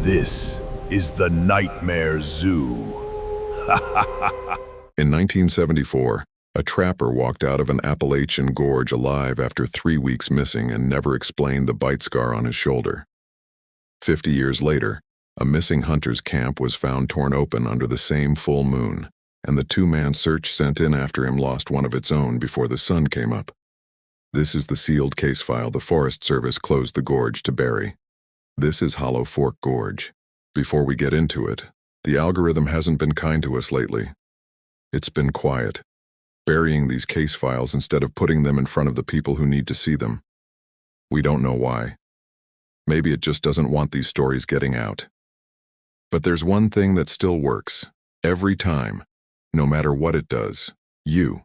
This is the Nightmare Zoo. In 1974, a trapper walked out of an Appalachian gorge alive after 3 weeks missing and never explained the bite scar on his shoulder. 50 years later, a missing hunter's camp was found torn open under the same full moon, and the two-man search sent in after him lost one of its own before the sun came up. This is the sealed case file the Forest Service closed the gorge to bury. This is Hollow Fork Gorge. Before we get into it, the algorithm hasn't been kind to us lately. It's been quiet, burying these case files instead of putting them in front of the people who need to see them. We don't know why. Maybe it just doesn't want these stories getting out. But there's one thing that still works, every time, no matter what it does, you.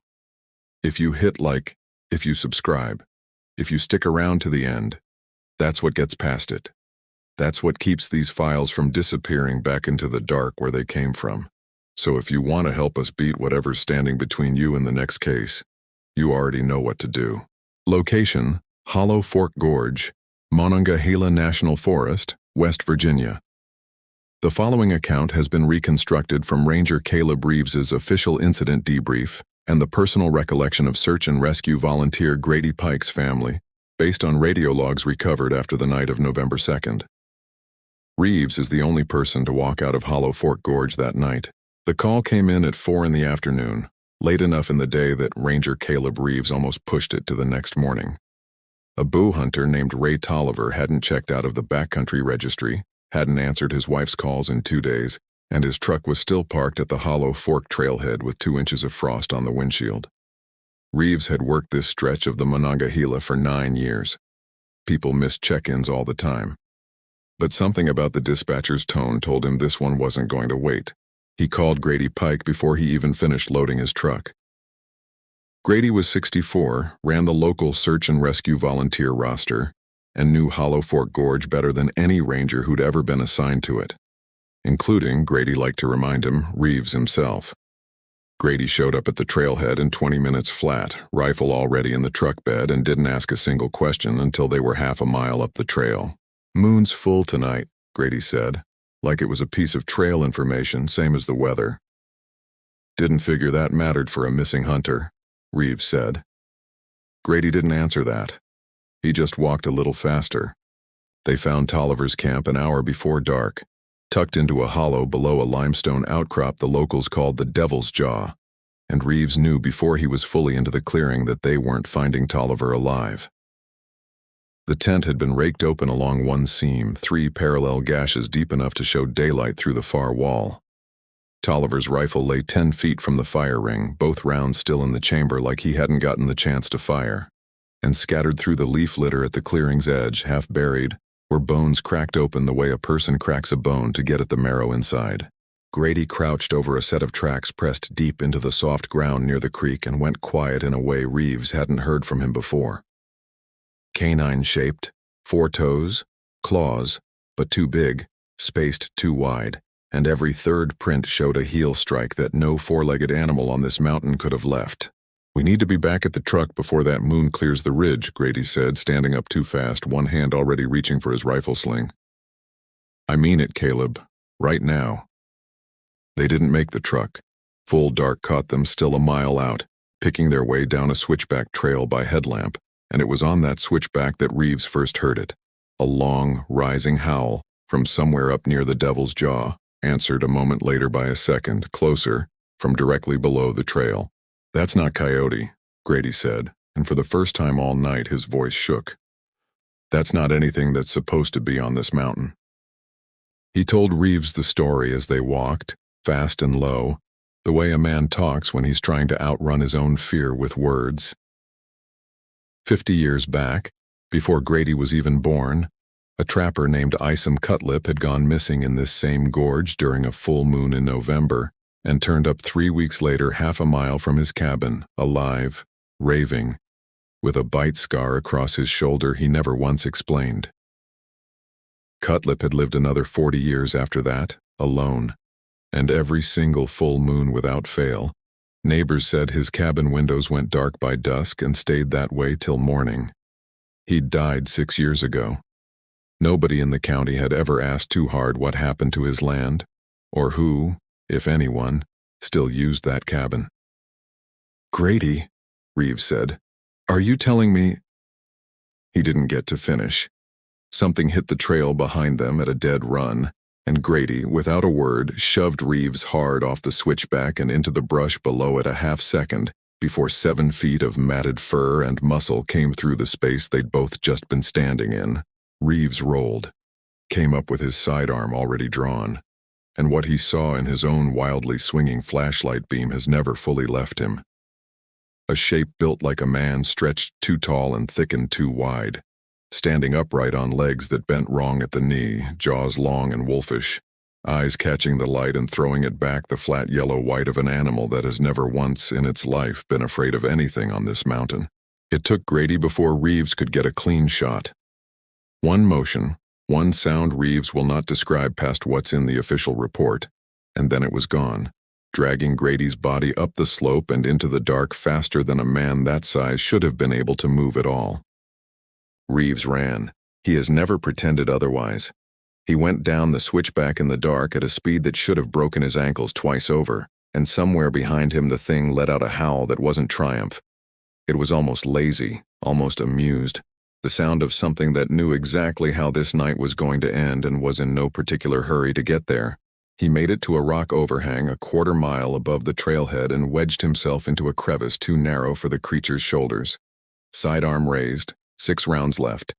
If you hit like, if you subscribe, if you stick around to the end, that's what gets past it. That's what keeps these files from disappearing back into the dark where they came from. So if you want to help us beat whatever's standing between you and the next case, you already know what to do. Location: Hollow Fork Gorge, Monongahela National Forest, West Virginia. The following account has been reconstructed from Ranger Caleb Reeves's official incident debrief and the personal recollection of search and rescue volunteer Grady Pike's family, based on radio logs recovered after the night of November 2nd. Reeves is the only person to walk out of Hollow Fork Gorge that night. The call came in at 4 in the afternoon, late enough in the day that Ranger Caleb Reeves almost pushed it to the next morning. A boo hunter named Ray Tolliver hadn't checked out of the backcountry registry, hadn't answered his wife's calls in 2 days, and his truck was still parked at the Hollow Fork trailhead with 2 inches of frost on the windshield. Reeves had worked this stretch of the Monongahela for 9 years. People missed check-ins all the time. But something about the dispatcher's tone told him this one wasn't going to wait. He called Grady Pike before he even finished loading his truck. Grady was 64, ran the local search and rescue volunteer roster, and knew Hollow Fork Gorge better than any ranger who'd ever been assigned to it, including, Grady liked to remind him, Reeves himself. Grady showed up at the trailhead in 20 minutes flat, rifle already in the truck bed, and didn't ask a single question until they were half a mile up the trail. "Moon's full tonight," Grady said, like it was a piece of trail information, same as the weather. "Didn't figure that mattered for a missing hunter," Reeves said. Grady didn't answer that. He just walked a little faster. They found Tolliver's camp an hour before dark, tucked into a hollow below a limestone outcrop the locals called the Devil's Jaw, and Reeves knew before he was fully into the clearing that they weren't finding Tolliver alive. The tent had been raked open along one seam, 3 parallel gashes deep enough to show daylight through the far wall. Tolliver's rifle lay 10 feet from the fire ring, both rounds still in the chamber like he hadn't gotten the chance to fire. And scattered through the leaf litter at the clearing's edge, half buried, were bones cracked open the way a person cracks a bone to get at the marrow inside. Grady crouched over a set of tracks pressed deep into the soft ground near the creek and went quiet in a way Reeves hadn't heard from him before. Canine-shaped, 4 toes, claws, but too big, spaced too wide, and every third print showed a heel strike that no 4-legged animal on this mountain could have left. "We need to be back at the truck before that moon clears the ridge," Grady said, standing up too fast, one hand already reaching for his rifle sling. "I mean it, Caleb. Right now." They didn't make the truck. Full dark caught them still a mile out, picking their way down a switchback trail by headlamp, and it was on that switchback that Reeves first heard it. A long, rising howl from somewhere up near the Devil's Jaw, answered a moment later by a second, closer, from directly below the trail. "That's not coyote," Grady said, and for the first time all night his voice shook. "That's not anything that's supposed to be on this mountain." He told Reeves the story as they walked, fast and low, the way a man talks when he's trying to outrun his own fear with words. 50 years back, before Grady was even born, a trapper named Isom Cutlip had gone missing in this same gorge during a full moon in November, and turned up 3 weeks later half a mile from his cabin, alive, raving, with a bite scar across his shoulder he never once explained. Cutlip had lived another 40 years after that, alone, and every single full moon without fail. Neighbors said his cabin windows went dark by dusk and stayed that way till morning. He'd died 6 years ago. Nobody in the county had ever asked too hard what happened to his land, or who, if anyone, still used that cabin. "Grady," Reeves said, "are you telling me—" He didn't get to finish. Something hit the trail behind them at a dead run, and Grady, without a word, shoved Reeves hard off the switchback and into the brush below it a half-second before 7 feet of matted fur and muscle came through the space they'd both just been standing in. Reeves rolled, came up with his sidearm already drawn, and what he saw in his own wildly swinging flashlight beam has never fully left him. A shape built like a man, stretched too tall and thickened too wide, standing upright on legs that bent wrong at the knee, jaws long and wolfish, eyes catching the light and throwing it back, the flat yellow white of an animal that has never once in its life been afraid of anything on this mountain. It took Grady before Reeves could get a clean shot. One motion, one sound Reeves will not describe past what's in the official report, and then it was gone, dragging Grady's body up the slope and into the dark faster than a man that size should have been able to move at all. Reeves ran. He has never pretended otherwise. He went down the switchback in the dark at a speed that should have broken his ankles twice over, and somewhere behind him the thing let out a howl that wasn't triumph. It was almost lazy, almost amused, the sound of something that knew exactly how this night was going to end and was in no particular hurry to get there. He made it to a rock overhang a quarter-mile above the trailhead and wedged himself into a crevice too narrow for the creature's shoulders. Sidearm raised, 6 rounds left,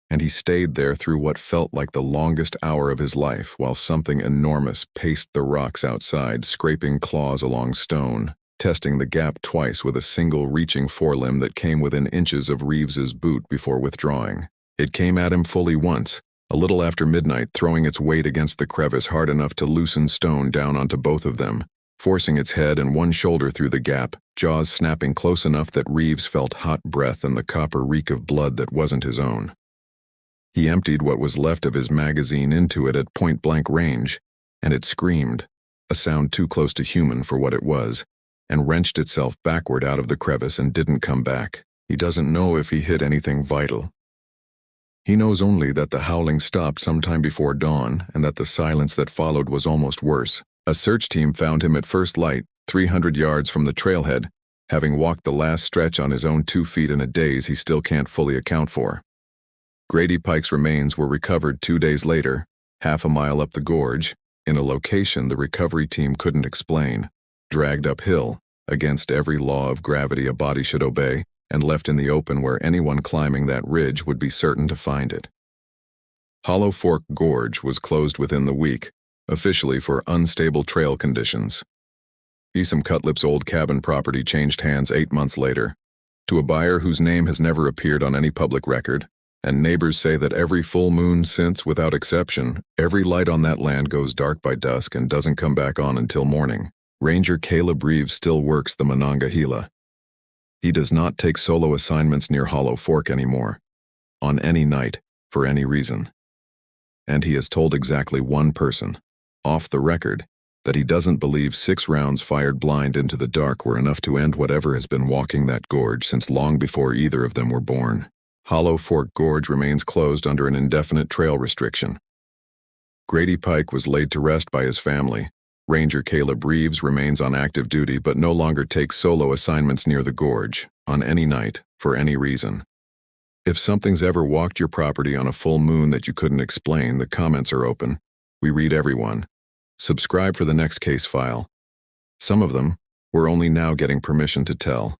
and he stayed there through what felt like the longest hour of his life while something enormous paced the rocks outside, scraping claws along stone, testing the gap twice with a single reaching forelimb that came within inches of Reeves's boot before withdrawing. It came at him fully once, a little after midnight, throwing its weight against the crevice hard enough to loosen stone down onto both of them, forcing its head and one shoulder through the gap, jaws snapping close enough that Reeves felt hot breath and the copper reek of blood that wasn't his own. He emptied what was left of his magazine into it at point-blank range, and it screamed, a sound too close to human for what it was, and wrenched itself backward out of the crevice and didn't come back. He doesn't know if he hit anything vital. He knows only that the howling stopped sometime before dawn and that the silence that followed was almost worse. A search team found him at first light, 300 yards from the trailhead, having walked the last stretch on his own 2 feet in a daze he still can't fully account for. Grady Pike's remains were recovered 2 days later, half a mile up the gorge, in a location the recovery team couldn't explain, dragged uphill, against every law of gravity a body should obey, and left in the open where anyone climbing that ridge would be certain to find it. Hollow Fork Gorge was closed within the week, officially for unstable trail conditions. Esom Cutlip's old cabin property changed hands 8 months later, to a buyer whose name has never appeared on any public record, and neighbors say that every full moon since, without exception, every light on that land goes dark by dusk and doesn't come back on until morning. Ranger Caleb Reeves still works the Monongahela. He does not take solo assignments near Hollow Fork anymore, on any night, for any reason. And he has told exactly one person, off the record, that he doesn't believe 6 rounds fired blind into the dark were enough to end whatever has been walking that gorge since long before either of them were born. Hollow Fork Gorge remains closed under an indefinite trail restriction. Grady Pike was laid to rest by his family. Ranger Caleb Reeves remains on active duty but no longer takes solo assignments near the gorge, on any night, for any reason. If something's ever walked your property on a full moon that you couldn't explain, the comments are open. We read everyone. Subscribe for the next case file. Some of them, we're only now getting permission to tell.